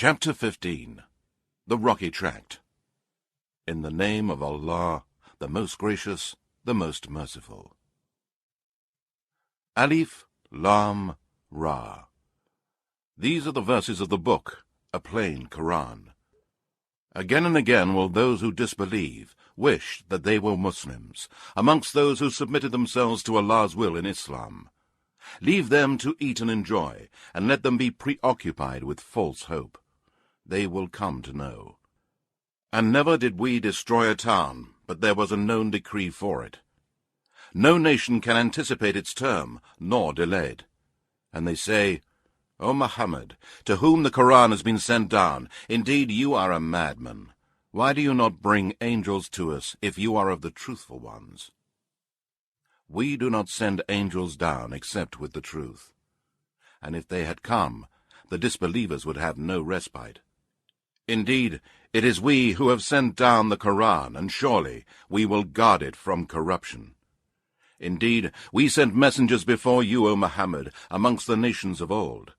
Chapter 15. The Rocky Tract. In the name of Allah, the most gracious, the most merciful. Alif, Lam, Ra. These are the verses of the book, a plain Quran. Again and again will those who disbelieve wish that they were Muslims, amongst those who submitted themselves to Allah's will in Islam. Leave them to eat and enjoy, and let them be preoccupied with false hope. They will come to know. And never did we destroy a town, but there was a known decree for it. No nation can anticipate its term, nor delay it. And they say, O Muhammad, to whom the Quran has been sent down, indeed you are a madman. Why do you not bring angels to us, if you are of the truthful ones? We do not send angels down except with the truth. And if they had come, the disbelievers would have no respite. Indeed, it is we who have sent down the Quran, and surely we will guard it from corruption. Indeed, we sent messengers before you, O Muhammad, amongst the nations of old.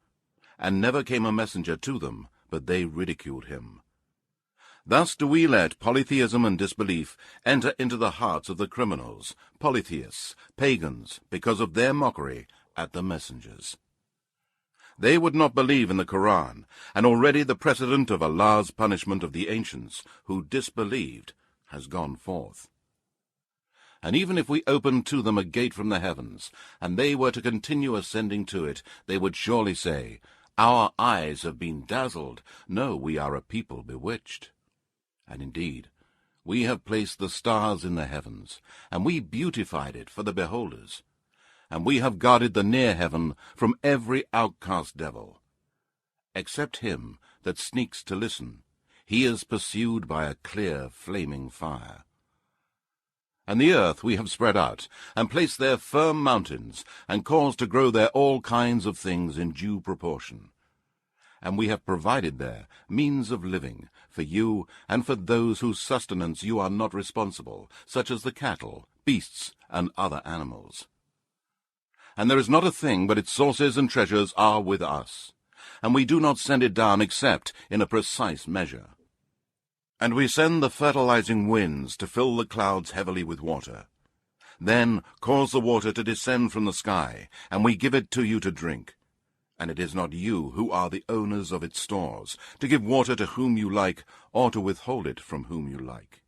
And never came a messenger to them, but they ridiculed him. Thus do we let polytheism and disbelief enter into the hearts of the criminals, polytheists, pagans, because of their mockery at the messengers. They would not believe in the Quran, and already the precedent of Allah's punishment of the ancients, who disbelieved, has gone forth. And even if we opened to them a gate from the heavens, and they were to continue ascending to it, they would surely say, Our eyes have been dazzled. No, we are a people bewitched. And indeed, we have placed the stars in the heavens, and we beautified it for the beholders. And we have guarded the near heaven from every outcast devil. Except him that sneaks to listen, he is pursued by a clear, flaming fire. And the earth we have spread out, and placed there firm mountains, and caused to grow there all kinds of things in due proportion. And we have provided there means of living, for you and for those whose sustenance you are not responsible, such as the cattle, beasts, and other animals. And there is not a thing but its sources and treasures are with us, and we do not send it down except in a precise measure. And we send the fertilizing winds to fill the clouds heavily with water. Then cause the water to descend from the sky, and we give it to you to drink. And it is not you who are the owners of its stores, to give water to whom you like, or to withhold it from whom you like.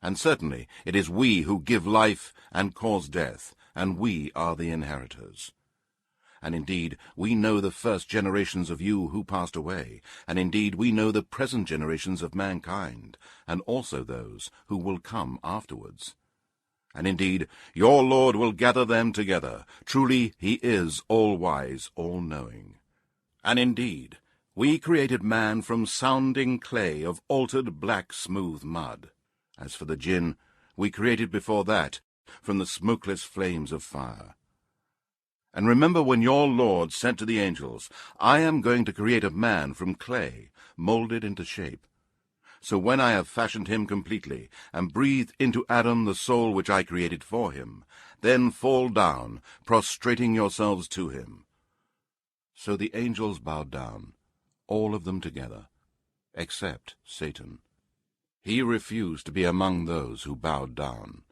And certainly it is we who give life and cause death, and we are the inheritors. And indeed, we know the first generations of you who passed away, and indeed we know the present generations of mankind, and also those who will come afterwards. And indeed, your Lord will gather them together. Truly, he is all-wise, all-knowing. And indeed, we created man from sounding clay of altered black smooth mud. As for the jinn, we created before that from the smokeless flames of fire. And remember when your Lord said to the angels, I am going to create a man from clay, molded into shape. So when I have fashioned him completely, and breathed into Adam the soul which I created for him, then fall down, prostrating yourselves to him. So the angels bowed down, all of them together, except Satan. He refused to be among those who bowed down.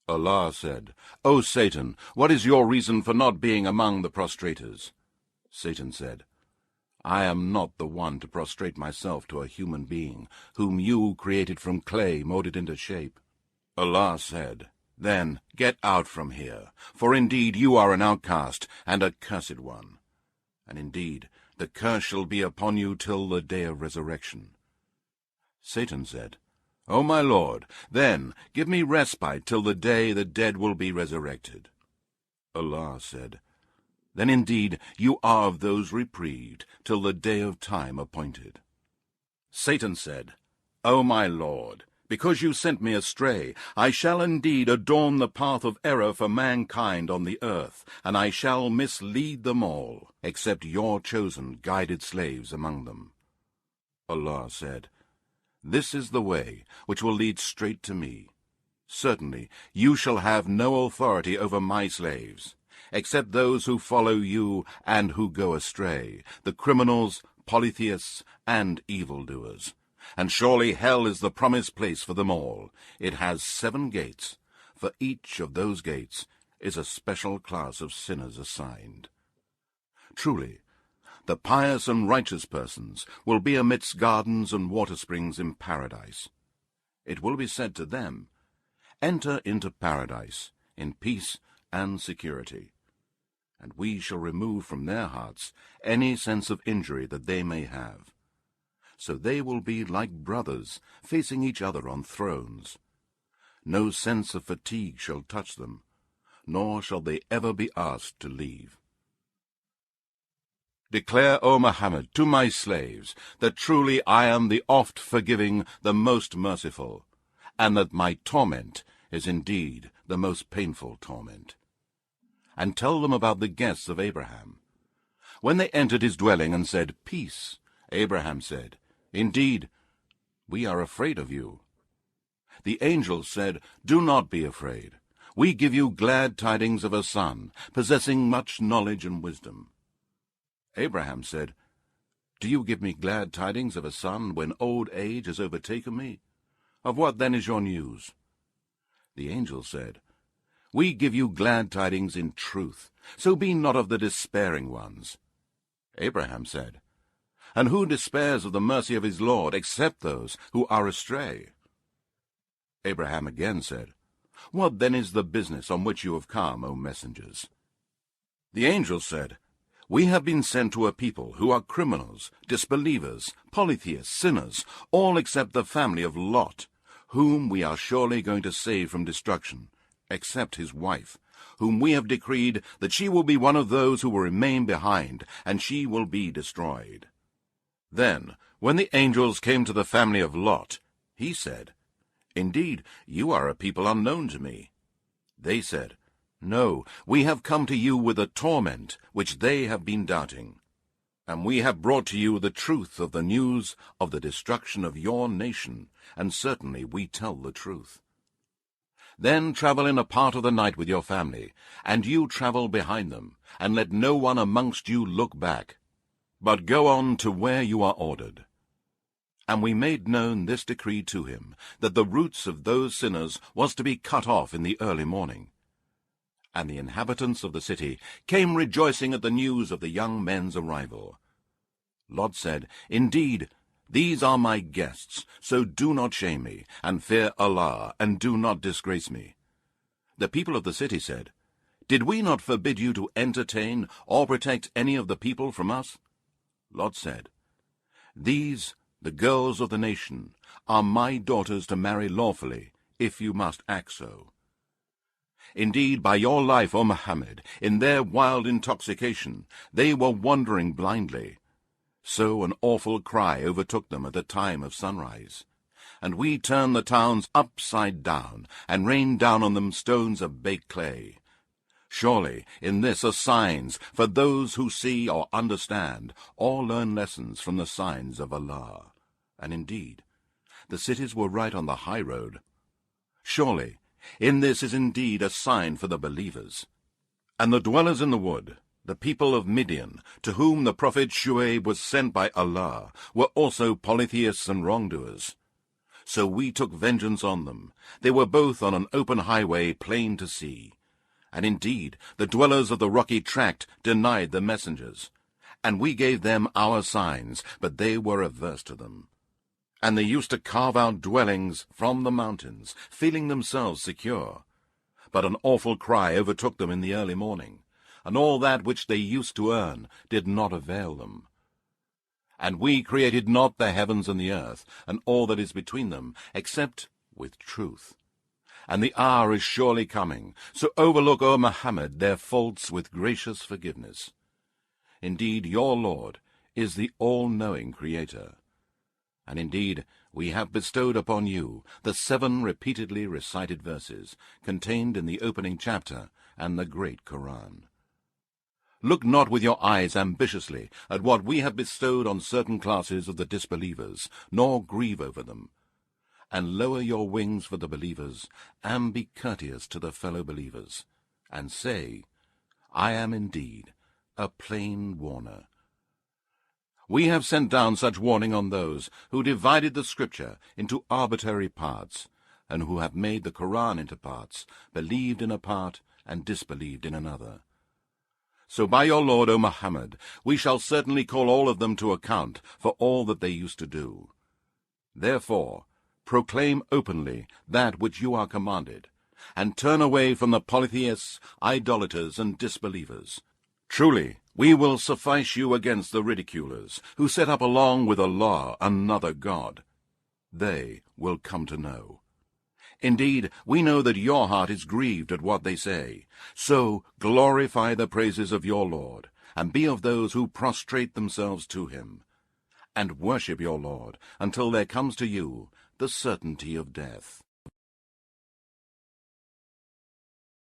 Allah said, O Satan, what is your reason for not being among the prostrators? Satan said, I am not the one to prostrate myself to a human being, whom you created from clay molded into shape. Allah said, Then get out from here, for indeed you are an outcast and a cursed one. And indeed, the curse shall be upon you till the day of resurrection. Satan said, O my Lord, then give me respite till the day the dead will be resurrected. Allah said, Then indeed you are of those reprieved till the day of time appointed. Satan said, O my Lord, because you sent me astray, I shall indeed adorn the path of error for mankind on the earth, and I shall mislead them all, except your chosen guided slaves among them. Allah said, This is the way which will lead straight to me. Certainly you shall have no authority over my slaves, except those who follow you and who go astray, the criminals, polytheists, and evildoers. And surely hell is the promised place for them all. It has 7 gates. For each of those gates is a special class of sinners assigned. Truly, the pious and righteous persons will be amidst gardens and water springs in paradise. It will be said to them, "Enter into paradise in peace and security." And we shall remove from their hearts any sense of injury that they may have. So they will be like brothers, facing each other on thrones. No sense of fatigue shall touch them, nor shall they ever be asked to leave. Declare, O Muhammad, to my slaves, that truly I am the oft-forgiving, the most merciful, and that my torment is indeed the most painful torment. And tell them about the guests of Abraham. When they entered his dwelling and said, "Peace," Abraham said, "Indeed, we are afraid of you." The angels said, "Do not be afraid. We give you glad tidings of a son, possessing much knowledge and wisdom." Abraham said, "Do you give me glad tidings of a son when old age has overtaken me? Of what then is your news?" The angel said, "We give you glad tidings in truth, so be not of the despairing ones." Abraham said, "And who despairs of the mercy of his Lord, except those who are astray?" Abraham again said, "What then is the business on which you have come, O messengers?" The angel said, "We have been sent to a people who are criminals, disbelievers, polytheists, sinners, all except the family of Lot, whom we are surely going to save from destruction, except his wife, whom we have decreed that she will be one of those who will remain behind, and she will be destroyed." Then, when the angels came to the family of Lot, he said, "Indeed, you are a people unknown to me." They said, "No, we have come to you with a torment which they have been doubting. And we have brought to you the truth of the news of the destruction of your nation, and certainly we tell the truth. Then travel in a part of the night with your family, and you travel behind them, and let no one amongst you look back, but go on to where you are ordered." And we made known this decree to him, that the roots of those sinners was to be cut off in the early morning. And the inhabitants of the city came rejoicing at the news of the young men's arrival. Lot said, "Indeed, these are my guests, so do not shame me, and fear Allah, and do not disgrace me." The people of the city said, "Did we not forbid you to entertain or protect any of the people from us?" Lot said, "These, the girls of the nation, are my daughters to marry lawfully, if you must act so. Indeed, by your life, O Muhammad, in their wild intoxication, they were wandering blindly. So an awful cry overtook them at the time of sunrise. And we turned the towns upside down, and rained down on them stones of baked clay. Surely in this are signs for those who see or understand, or learn lessons from the signs of Allah. And indeed, the cities were right on the high road. Surely in this is indeed a sign for the believers." And the dwellers in the wood, the people of Midian, to whom the prophet Shu'aib was sent by Allah, were also polytheists and wrongdoers. So we took vengeance on them. They were both on an open highway plain to see. And indeed, the dwellers of the Rocky Tract denied the messengers. And we gave them our signs, but they were averse to them. And they used to carve out dwellings from the mountains, feeling themselves secure. But an awful cry overtook them in the early morning, and all that which they used to earn did not avail them. And we created not the heavens and the earth, and all that is between them, except with truth. And the hour is surely coming, so overlook, O Muhammad, their faults with gracious forgiveness. Indeed, your Lord is the all-knowing Creator. And indeed, we have bestowed upon you the 7 repeatedly recited verses contained in the opening chapter and the great Quran. Look not with your eyes ambitiously at what we have bestowed on certain classes of the disbelievers, nor grieve over them. And lower your wings for the believers, and be courteous to the fellow believers, and say, I am indeed a plain warner. We have sent down such warning on those who divided the Scripture into arbitrary parts, and who have made the Quran into parts, believed in a part, and disbelieved in another. So by your Lord, O Muhammad, we shall certainly call all of them to account for all that they used to do. Therefore, proclaim openly that which you are commanded, and turn away from the polytheists, idolaters, and disbelievers. Truly, we will suffice you against the ridiculers, who set up along with Allah another God. They will come to know. Indeed, we know that your heart is grieved at what they say. So glorify the praises of your Lord, and be of those who prostrate themselves to him. And worship your Lord until there comes to you the certainty of death.